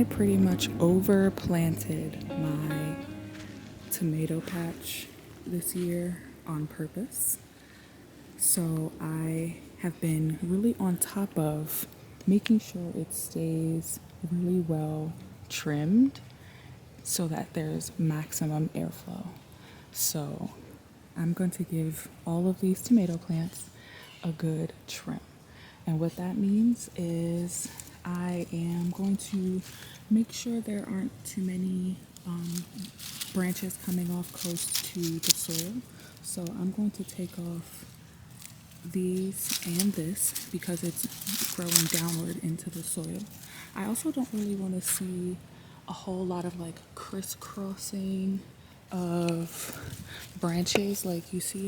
I pretty much overplanted my tomato patch this year on purpose. So I have been really on top of making sure it stays really well trimmed so that there's maximum airflow. So I'm going to give all of these tomato plants a good trim. And what that means is I am going to make sure there aren't too many branches coming off close to the soil. So I'm going to take off these and this because it's growing downward into the soil. I also don't really want to see a whole lot of like crisscrossing of branches. Like you see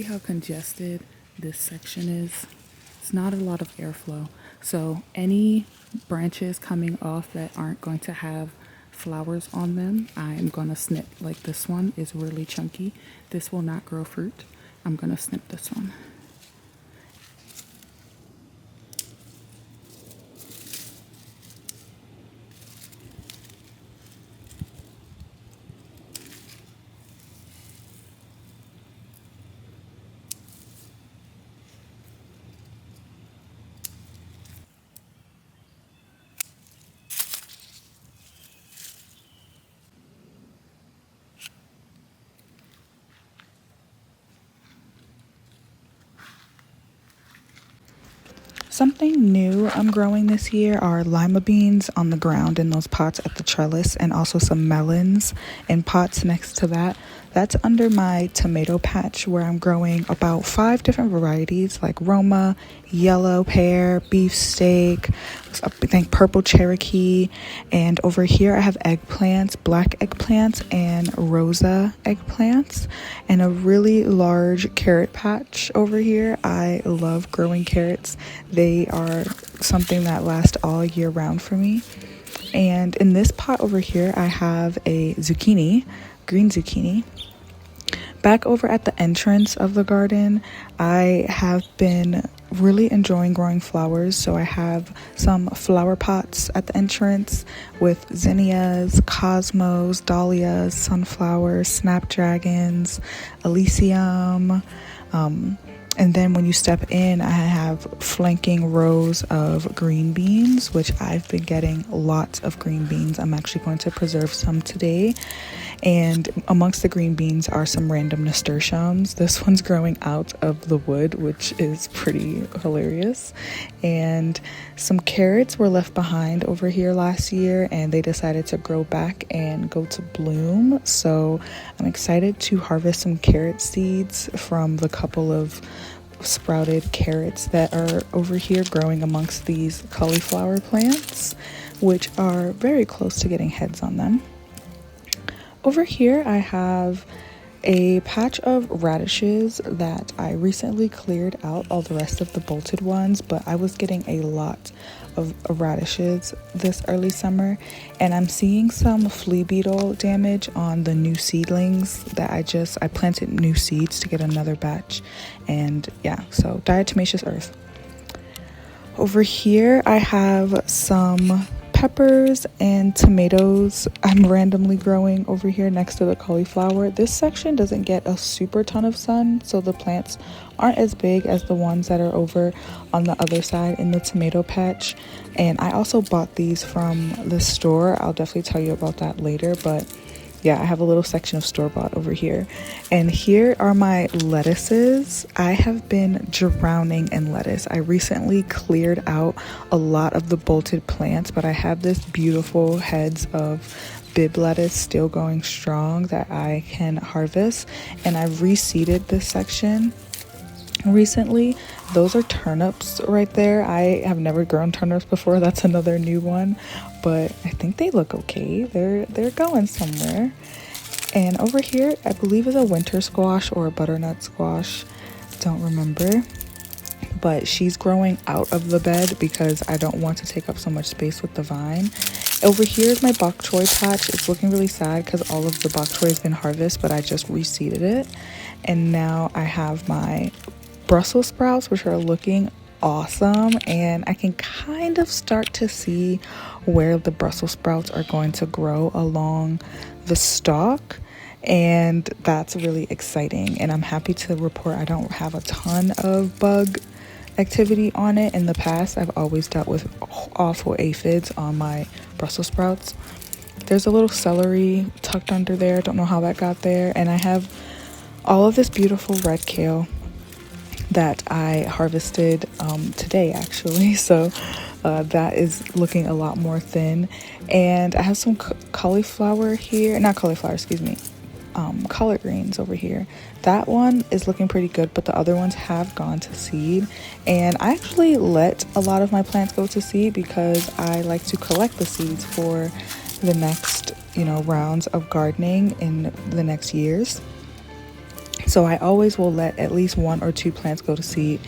how congested this section is? It's not a lot of airflow. So any branches coming off that aren't going to have flowers on them, I'm going to snip. Like this one is really chunky. This will not grow fruit. I'm going to snip this one. Something new I'm growing this year are lima beans on the ground in those pots at the trellis, and also some melons in pots next to that. That's under my tomato patch where I'm growing about 5 different varieties like Roma, yellow pear, beefsteak, I think purple Cherokee, and over here I have eggplants, black eggplants and rosa eggplants, and a really large carrot patch over here. I love growing carrots. They are something that lasts all year round for me. And in this pot over here I have a zucchini, green zucchini. Back over at the entrance of the garden, I have been really enjoying growing flowers. So I have some flower pots at the entrance with zinnias, cosmos, dahlias, sunflowers, snapdragons, elysium. And then when you step in, I have flanking rows of green beans, which I've been getting lots of green beans. I'm actually going to preserve some today. And amongst the green beans are some random nasturtiums. This one's growing out of the wood, which is pretty hilarious. And some carrots were left behind over here last year, and they decided to grow back and go to bloom. So I'm excited to harvest some carrot seeds from the couple of sprouted carrots that are over here growing amongst these cauliflower plants, which are very close to getting heads on them. Over here I have a patch of radishes that I recently cleared out all the rest of the bolted ones, but I was getting a lot of radishes this early summer, and I'm seeing some flea beetle damage on the new seedlings that I planted new seeds to get another batch. And yeah, so diatomaceous earth. Over here I have some peppers and tomatoes I'm randomly growing over here next to the cauliflower. This section doesn't get a super ton of sun, so the plants aren't as big as the ones that are over on the other side in the tomato patch. And I also bought these from the store. I'll definitely tell you about that later, but yeah, I have a little section of store-bought over here. And here are my lettuces. I have been drowning in lettuce. I recently cleared out a lot of the bolted plants, but I have this beautiful heads of bib lettuce still going strong that I can harvest. And I've reseeded this section recently. Those are turnips right there. I have never grown turnips before. That's another new one, but I think they look okay. They're going somewhere. And over here I believe is a winter squash or a butternut squash, don't remember, but she's growing out of the bed because I don't want to take up so much space with the vine. Over here is my bok choy patch. It's looking really sad because all of the bok choy has been harvested, but I just reseeded it. And now I have my Brussels sprouts, which are looking awesome, and I can kind of start to see where the Brussels sprouts are going to grow along the stalk, and that's really exciting. And I'm happy to report I don't have a ton of bug activity on it. In the past, I've always dealt with awful aphids on my Brussels sprouts. There's a little celery tucked under there. Don't know how that got there. And I have all of this beautiful red kale that I harvested today, actually. So that is looking a lot more thin. And I have some cauliflower here. Not cauliflower, excuse me. Collard greens over here. That one is looking pretty good, but the other ones have gone to seed. And I actually let a lot of my plants go to seed because I like to collect the seeds for the next, rounds of gardening in the next years. So I always will let at least one or two plants go to seed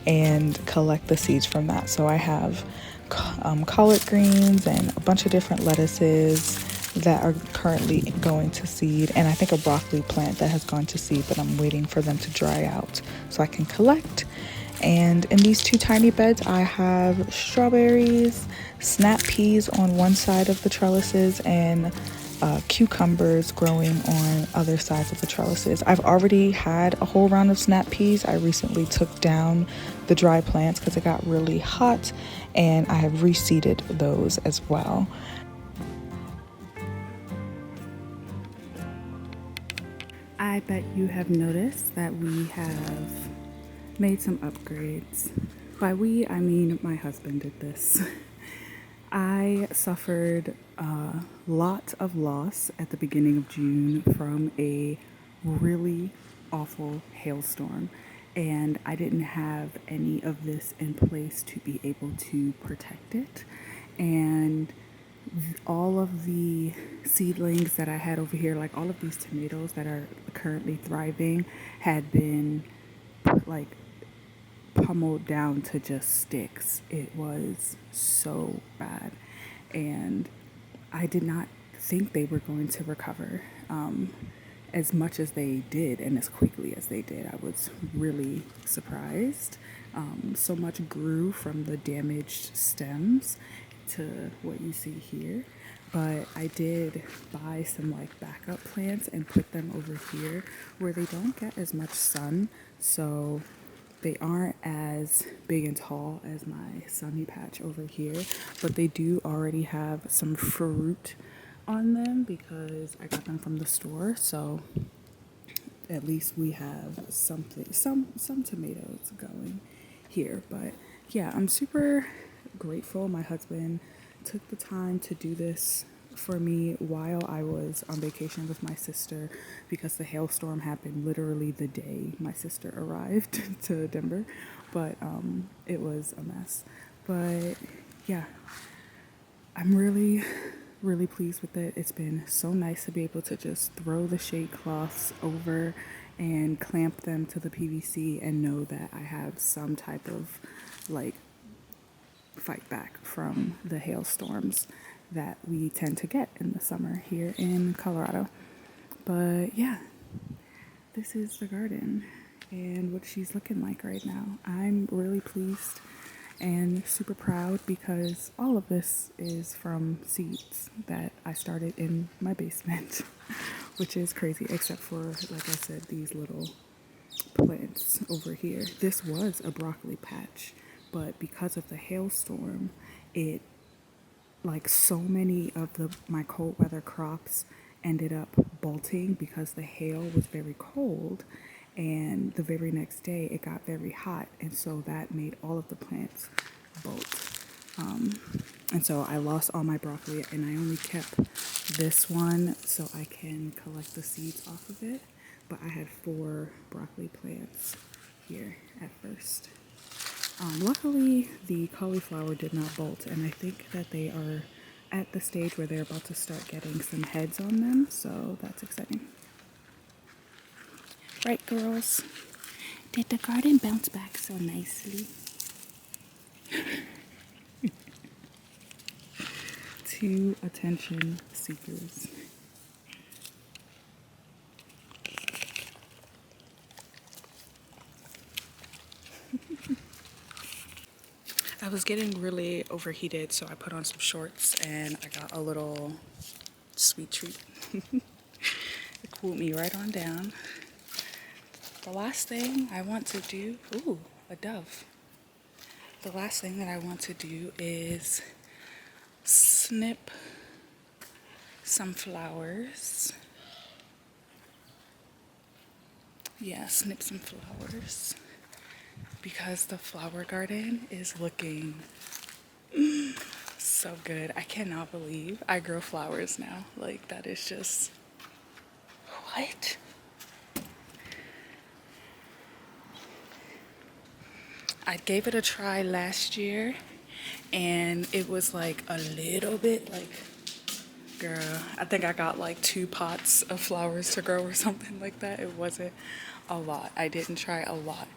and collect the seeds from that. So I have collard greens and a bunch of different lettuces that are currently going to seed, and I think a broccoli plant that has gone to seed, but I'm waiting for them to dry out so I can collect. And in these two tiny beds, I have strawberries, snap peas on one side of the trellises, and cucumbers growing on other sides of the trellises. I've already had a whole round of snap peas. I recently took down the dry plants because it got really hot, and I have reseeded those as well. I bet you have noticed that we have made some upgrades. By we, I mean my husband did this. I suffered a lot of loss at the beginning of June from a really awful hailstorm, and I didn't have any of this in place to be able to protect it. And all of the seedlings that I had over here, like all of these tomatoes that are currently thriving, had been like pummeled down to just sticks. It was so bad, and I did not think they were going to recover as much as they did and as quickly as they did. I was really surprised. So much grew from the damaged stems to what you see here. But I did buy some like backup plants and put them over here where they don't get as much sun, so they aren't as big and tall as my sunny patch over here, but they do already have some fruit on them because I got them from the store. So at least we have something, some tomatoes going here. But yeah, I'm super grateful my husband took the time to do this for me while I was on vacation with my sister, because the hailstorm happened literally the day my sister arrived to Denver. But it was a mess. But yeah, I'm really pleased with it. It's been so nice to be able to just throw the shade cloths over and clamp them to the PVC and know that I have some type of like fight back from the hailstorms that we tend to get in the summer here in Colorado. But yeah, this is the garden and what she's looking like right now. I'm really pleased and super proud because all of this is from seeds that I started in my basement, which is crazy, except for, like I said, these little plants over here. This was a broccoli patch, but because of the hailstorm, it, like so many of my cold weather crops, ended up bolting because the hail was very cold, and the very next day it got very hot, and so that made all of the plants bolt. And so I lost all my broccoli, and I only kept this one so I can collect the seeds off of it. But I had 4 broccoli plants here at first. Luckily, the cauliflower did not bolt, and I think that they are at the stage where they're about to start getting some heads on them, so that's exciting. Right, girls? Did the garden bounce back so nicely? Two attention seekers. I was getting really overheated, so I put on some shorts and I got a little sweet treat. It cooled me right on down. The last thing I want to do, ooh, a dove. The last thing that I want to do is snip some flowers. Yeah, snip some flowers because the flower garden is looking so good. I cannot believe I grow flowers now. Like, that is just, what? I gave it a try last year and it was like a little bit like, girl, I think I got like 2 pots of flowers to grow or something like that. It wasn't a lot. I didn't try a lot,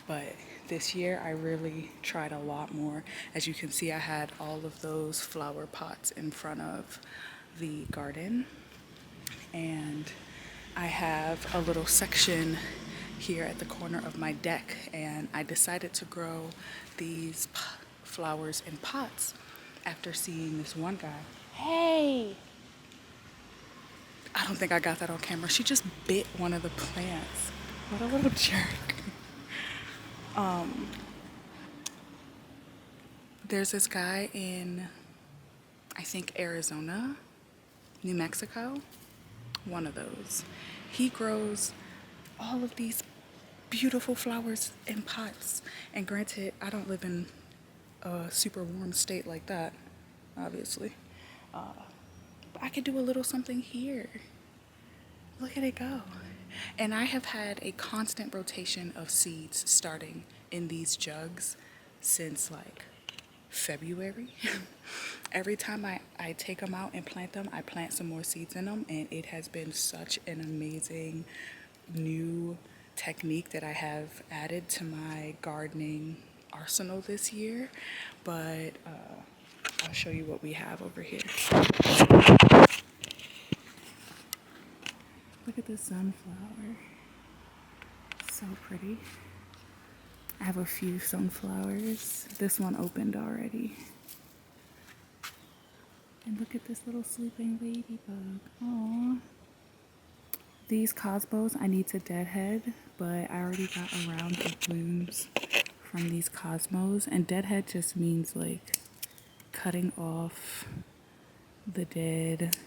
but this year I really tried a lot more. As you can see, I had all of those flower pots in front of the garden, and I have a little section here at the corner of my deck, and I decided to grow these flowers in pots after seeing this one guy. Hey! I don't think I got that on camera. She just bit one of the plants. What a little jerk. There's this guy in, I think, Arizona, New Mexico, one of those. He grows all of these beautiful flowers in pots. And granted, I don't live in a super warm state like that, obviously. But I could do a little something here. Look at it go. And I have had a constant rotation of seeds starting in these jugs since like February. Every time I take them out and plant them, I plant some more seeds in them, and it has been such an amazing new technique that I have added to my gardening arsenal this year. But I'll show you what we have over here. Look at the sunflower. So pretty. I have a few sunflowers. This one opened already. And look at this little sleeping ladybug. Aww. These cosmos I need to deadhead, but I already got a round of blooms from these cosmos. And deadhead just means like cutting off the dead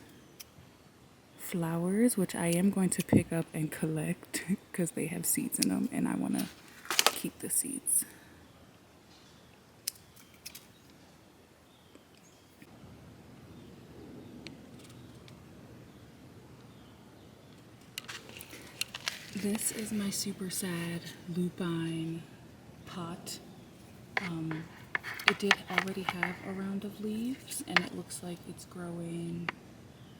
flowers, which I am going to pick up and collect because they have seeds in them and I want to keep the seeds. This is my super sad lupine pot. It did already have a round of leaves and it looks like it's growing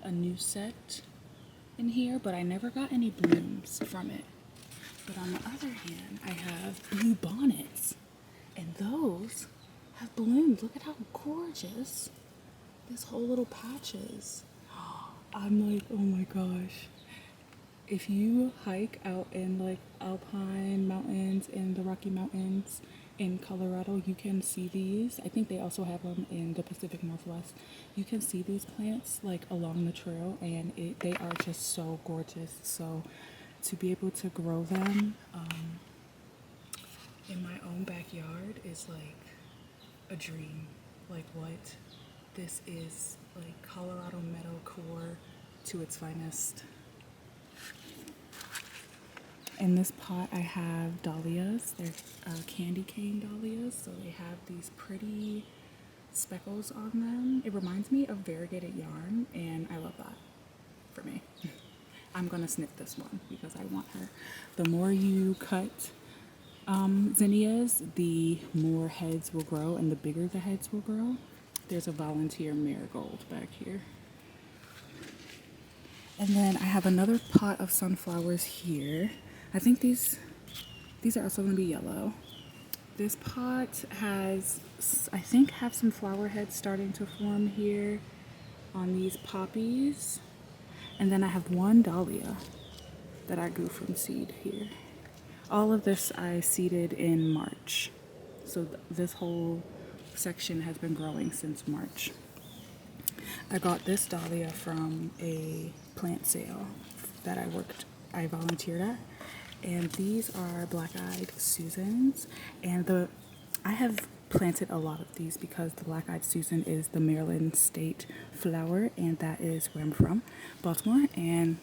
a new set in here, but I never got any blooms from it. But on the other hand, I have blue bonnets, and those have bloomed. Look at how gorgeous this whole little patch is. I'm like, oh my gosh. If you hike out in like Alpine Mountains and the Rocky Mountains in Colorado, you can see these. I think they also have them in the Pacific Northwest. You can see these plants like along the trail, and they are just so gorgeous. So to be able to grow them in my own backyard is like a dream. Like, what? This is like Colorado meadowcore to its finest. In this pot, I have dahlias. They're candy cane dahlias, so they have these pretty speckles on them. It reminds me of variegated yarn, and I love that for me. I'm gonna snip this one because I want her. The more you cut zinnias, the more heads will grow, and the bigger the heads will grow. There's a volunteer marigold back here. And then I have another pot of sunflowers here. I think these are also going to be yellow. This pot has, I think, have some flower heads starting to form here on these poppies. And then I have one dahlia that I grew from seed here. All of this I seeded in March. So this whole section has been growing since March. I got this dahlia from a plant sale that I volunteered at. And these are black-eyed Susans. And I have planted a lot of these because the black-eyed Susan is the Maryland state flower, and that is where I'm from, Baltimore. And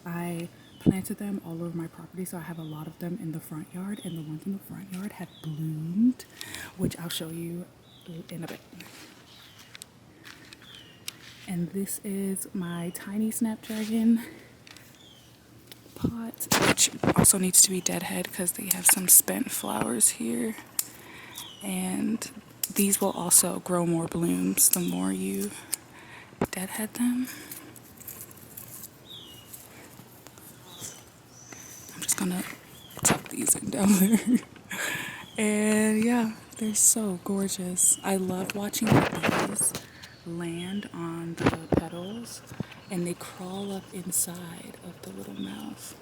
I planted them all over my property, so I have a lot of them in the front yard, and the ones in the front yard have bloomed, which I'll show you in a bit. And this is my tiny snapdragon pot, which also needs to be deadhead because they have some spent flowers here. And these will also grow more blooms the more you deadhead them. I'm just gonna tuck these in down there. And yeah, they're so gorgeous. I love watching the bees land on the petals and they crawl up inside of the little mouth.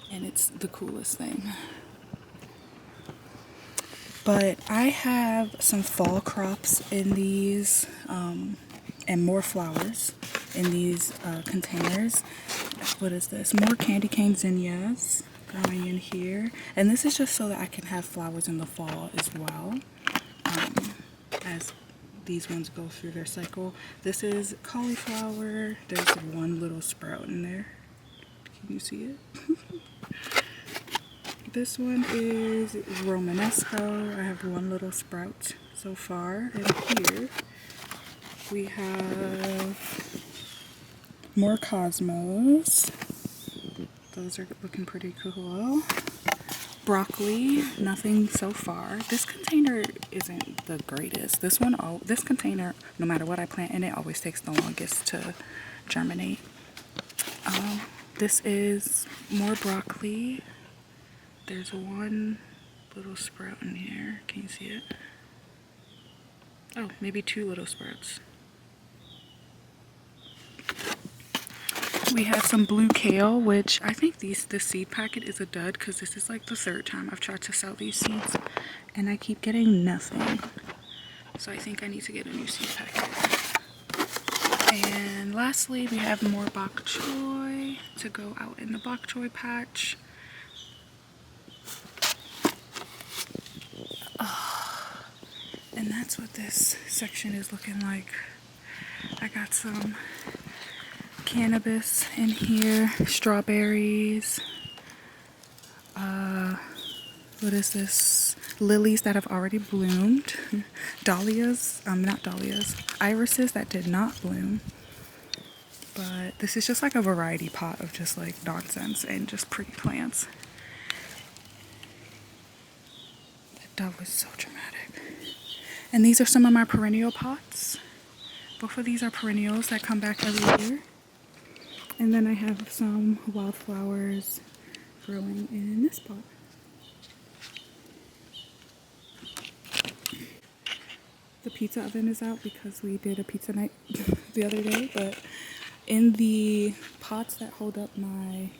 And it's the coolest thing. But I have some fall crops in these and more flowers in these containers. What is this? More candy cane zinnias growing in here. And this is just so that I can have flowers in the fall as well, as these ones go through their cycle. This is cauliflower. There's one little sprout in there. Can you see it? This one is Romanesco. I have one little sprout so far. And here we have more cosmos. Those are looking pretty cool. Broccoli, nothing so far. This container isn't the greatest. This container, no matter what I plant in it, always takes the longest to germinate. This is more broccoli. There's one little sprout in here. Can you see it? Oh, maybe two little sprouts. We have some blue kale, which I think this seed packet is a dud because this is like the third time I've tried to sell these seeds and I keep getting nothing. So I think I need to get a new seed packet. And lastly, we have more bok choy to go out in the bok choy patch. And that's what this section is looking like. I got some cannabis in here, strawberries, what is this? Lilies that have already bloomed, dahlias, not dahlias, irises that did not bloom. But this is just like a variety pot of just like nonsense and just pretty plants. That dove was so dramatic. And these are some of my perennial pots. Both of these are perennials that come back every year. And then I have some wildflowers growing in this pot. The pizza oven is out because we did a pizza night the other day. But in the pots that hold up my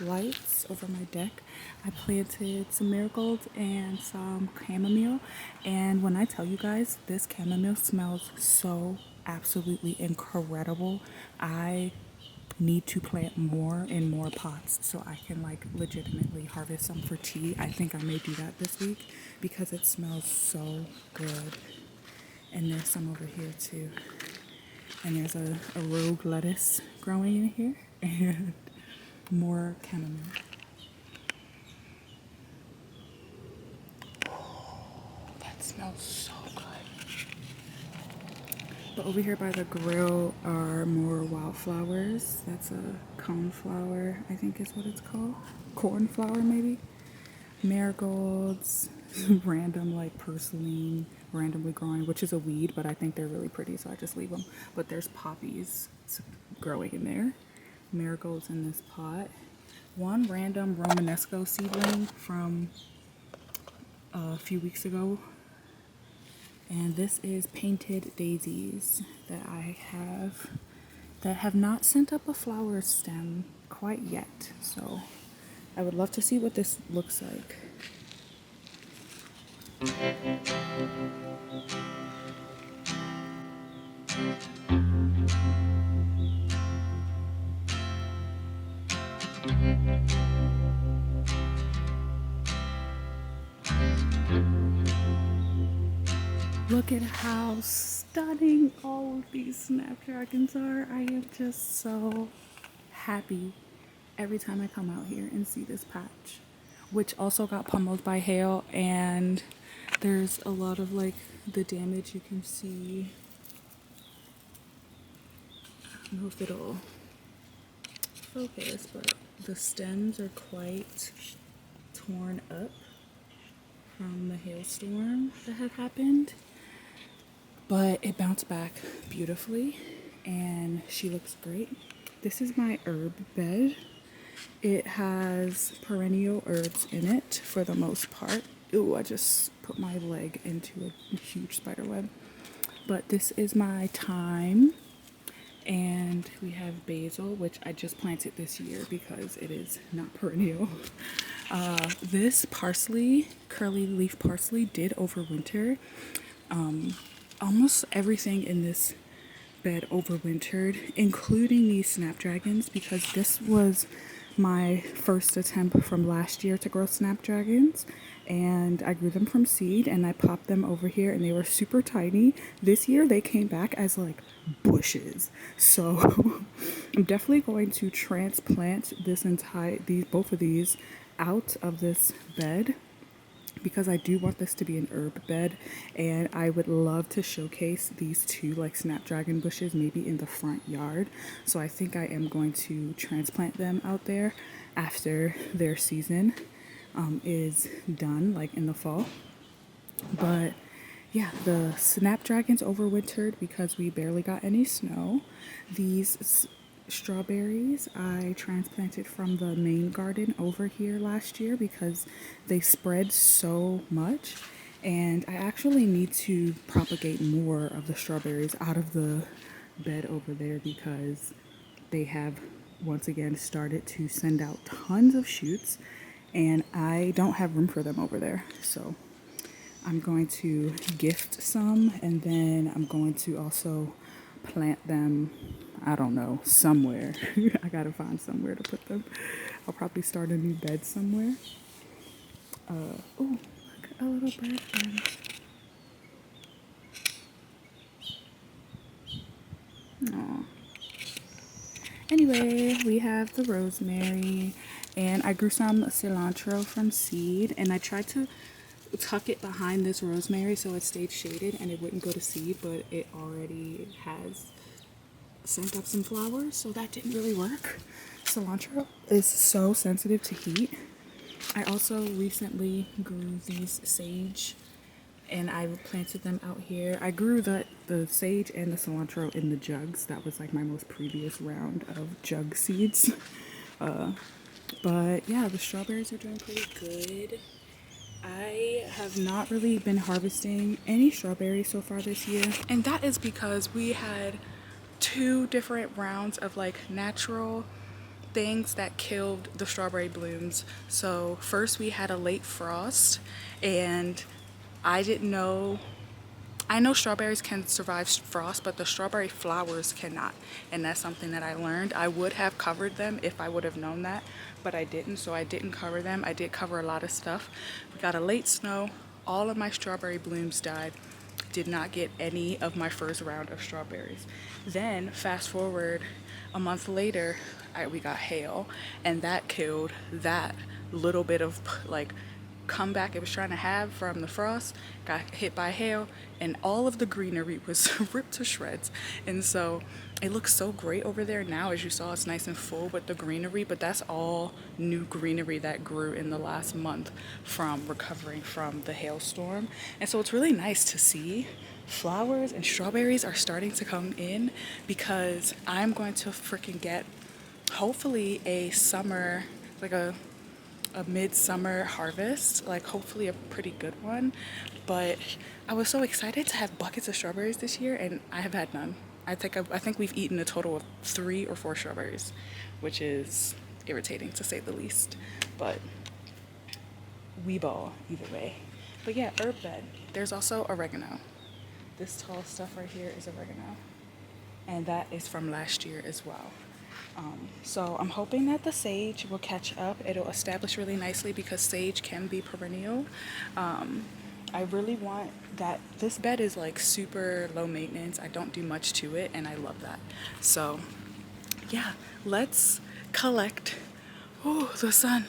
lights over my deck, I planted some marigolds and some chamomile. And when I tell you guys, this chamomile smells so absolutely incredible. I need to plant more and more pots so I can like legitimately harvest some for tea. I think I may do that this week because it smells so good. And there's some over here too. And there's a rogue lettuce growing in here and more chamomile. That smells so good. But over here by the grill are more wildflowers. That's a coneflower, I think is what it's called. Cornflower maybe. Marigolds, random like purslane randomly growing, which is a weed, but I think they're really pretty, so I just leave them. But there's poppies growing in there. Marigolds in this pot. One random Romanesco seedling from a few weeks ago. And this is painted daisies that I have that have not sent up a flower stem quite yet. So I would love to see what this looks like. Look at how stunning all of these snapdragons are. I am just so happy every time I come out here and see this patch, which also got pummeled by hail, and there's a lot of like the damage you can see. I don't know if it'll focus, but the stems are quite torn up from the hailstorm that had happened. But it bounced back beautifully and she looks great. This is my herb bed. It has perennial herbs in it for the most part. Ooh, I just put my leg into a huge spider web. But this is my thyme, and we have basil, which I just planted this year because it is not perennial. This parsley, curly leaf parsley, did overwinter. Almost everything in this bed overwintered, including these snapdragons, because this was my first attempt from last year to grow snapdragons, and I grew them from seed and I popped them over here and they were super tiny. This year they came back as like bushes, so I'm definitely going to transplant both of these out of this bed, because I do want this to be an herb bed, and I would love to showcase these two like snapdragon bushes maybe in the front yard. So I think I am going to transplant them out there after their season is done, like in the fall. But yeah, the snapdragons overwintered because we barely got any snow. These strawberries I transplanted from the main garden over here last year because they spread so much, and I actually need to propagate more of the strawberries out of the bed over there because they have once again started to send out tons of shoots and I don't have room for them over there. So I'm going to gift some, and then I'm going to also plant them, I don't know, somewhere. I gotta find somewhere to put them. I'll probably start a new bed somewhere. Oh, look, a little bird friend. Aw. Anyway, we have the rosemary, and I grew some cilantro from seed, and I tried to tuck it behind this rosemary so it stayed shaded and it wouldn't go to seed, but it already has sent up some flowers, so that didn't really work. Cilantro is so sensitive to heat. I also recently grew these sage, and I planted them out here. I grew the sage and the cilantro in the jugs. That was like my most previous round of jug seeds. But yeah, the strawberries are doing pretty good. I have not really been harvesting any strawberries so far this year, and that is because we had 2 different rounds of like natural things that killed the strawberry blooms. So first we had a late frost, and I didn't know, I know strawberries can survive frost, but the strawberry flowers cannot. And that's something that I learned. I would have covered them if I would have known that, but I didn't, so I didn't cover them. I did cover a lot of stuff. We got a late snow. All of my strawberry blooms died. Did not get any of my first round of strawberries. Then fast forward a month later, we got hail, and that killed that little bit of like comeback it was trying to have from the frost. Got hit by hail, and all of the greenery was ripped to shreds. And so it looks so great over there now. As you saw, it's nice and full with the greenery, but that's all new greenery that grew in the last month from recovering from the hailstorm. And so it's really nice to see flowers, and strawberries are starting to come in, because I'm going to freaking get hopefully a summer, like a midsummer harvest, like hopefully a pretty good one. But I was so excited to have buckets of strawberries this year, and I have had none. I think we've eaten a total of 3 or 4 strawberries, which is irritating to say the least. But we ball either way. But yeah, herb bed. There's also oregano. This tall stuff right here is oregano. And that is from last year as well. So I'm hoping that the sage will catch up. It'll establish really nicely because sage can be perennial. I really want that. This bed is like super low maintenance. I don't do much to it and I love that. So yeah, let's collect, oh, the sun.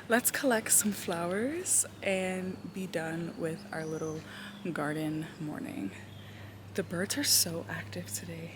Let's collect some flowers and be done with our little garden morning. The birds are so active today.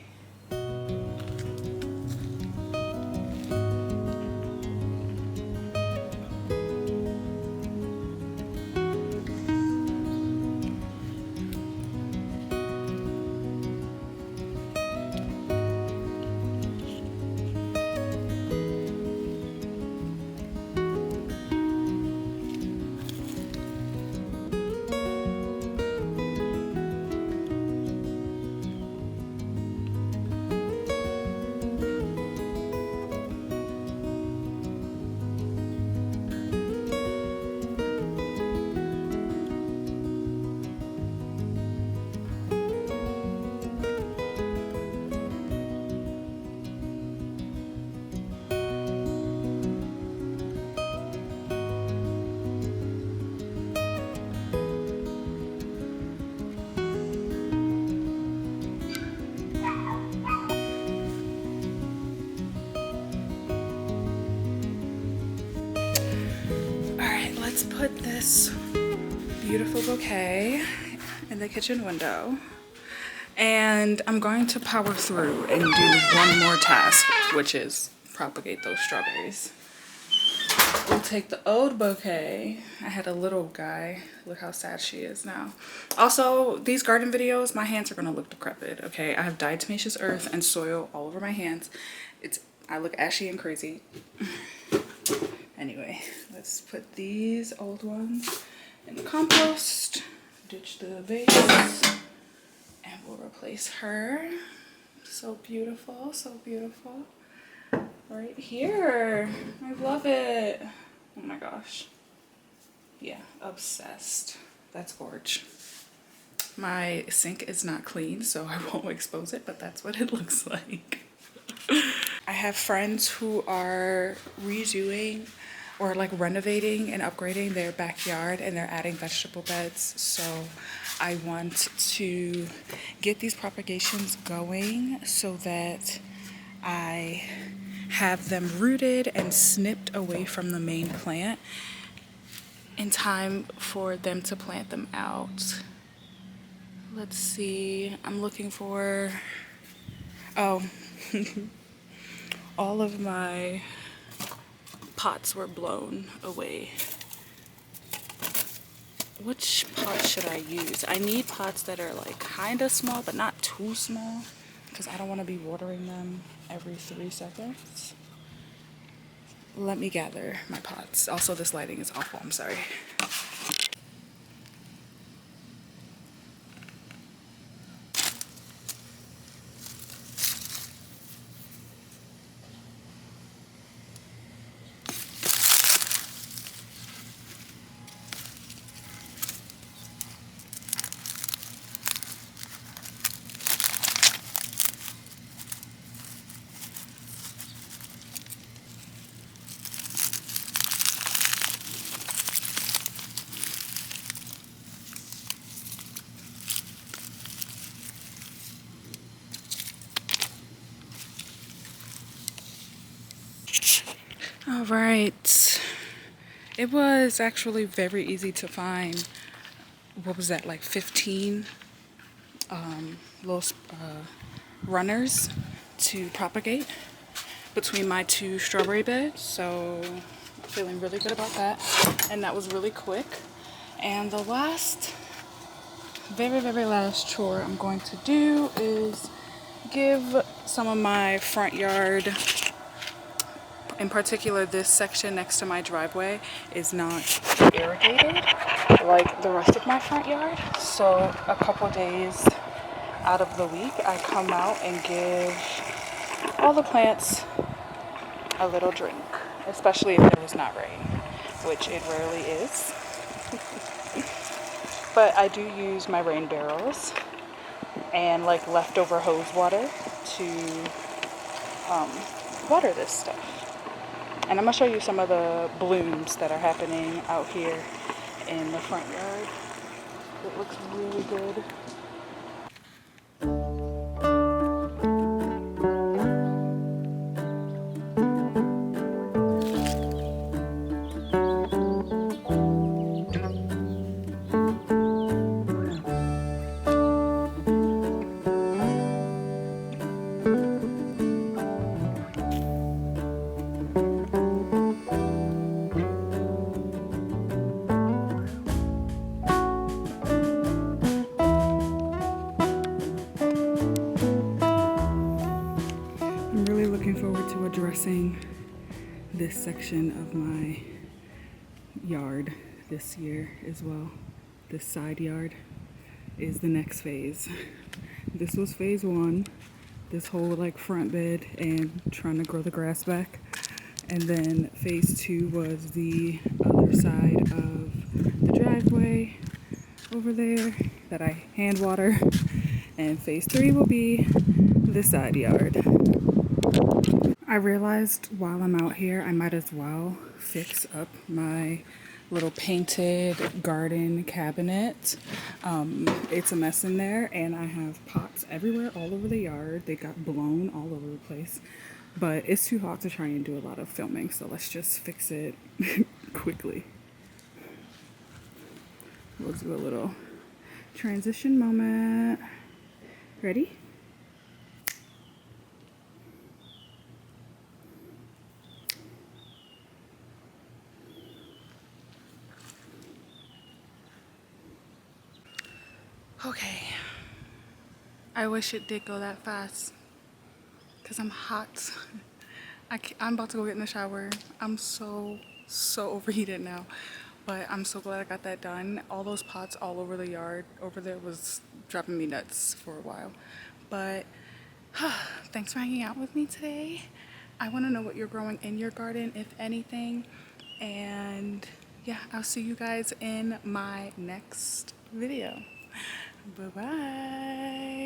All right, let's put this beautiful bouquet in the kitchen window. And I'm going to power through and do one more task, which is propagate those strawberries. We'll take the old bouquet. I had a little guy. Look how sad she is now. Also, these garden videos, my hands are gonna look decrepit, okay? I have diatomaceous earth and soil all over my hands. I look ashy and crazy. Anyway, let's put these old ones in the compost, ditch the vase, and we'll replace her. So beautiful, so beautiful. Right here. I love it. Oh my gosh. Yeah, obsessed. That's gorge. My sink is not clean, so I won't expose it, but that's what it looks like. I have friends who are redoing or like renovating and upgrading their backyard, and they're adding vegetable beds. So I want to get these propagations going so that I have them rooted and snipped away from the main plant in time for them to plant them out. Let's see, I'm looking for, oh, all of my pots were blown away. Which pot should I use? I need pots that are like kind of small, but not too small, because I don't want to be watering them every 3 seconds. Let me gather my pots. Also, this lighting is awful, I'm sorry. All right. It was actually very easy to find, what was that, like 15 little runners to propagate between my 2 strawberry beds. So I'm feeling really good about that. And that was really quick. And the last, very last chore I'm going to do is give some of my front yard, in particular this section next to my driveway, is not irrigated like the rest of my front yard. So a couple days out of the week I come out and give all the plants a little drink, especially if there is not rain, which it rarely is. But I do use my rain barrels and like leftover hose water to water this stuff. And I'm gonna show you some of the blooms that are happening out here in the front yard. It looks really good. I'm really looking forward to addressing this section of my yard this year as well. This side yard is the next phase. This was phase one, this whole like front bed and trying to grow the grass back. And then phase two was the other side of the driveway over there that I hand water. And phase three will be the side yard. I realized while I'm out here, I might as well fix up my little painted garden cabinet. It's a mess in there and I have pots everywhere all over the yard. They got blown all over the place, but it's too hot to try and do a lot of filming, so let's just fix it quickly. We'll do a little transition moment. Ready? Okay. I wish it did go that fast because I'm hot. I'm about to go get in the shower. I'm so overheated now, but I'm so glad I got that done. All those pots all over the yard over there was driving me nuts for a while, but thanks for hanging out with me today. I want to know what you're growing in your garden, if anything, and yeah, I'll see you guys in my next video. Bye bye.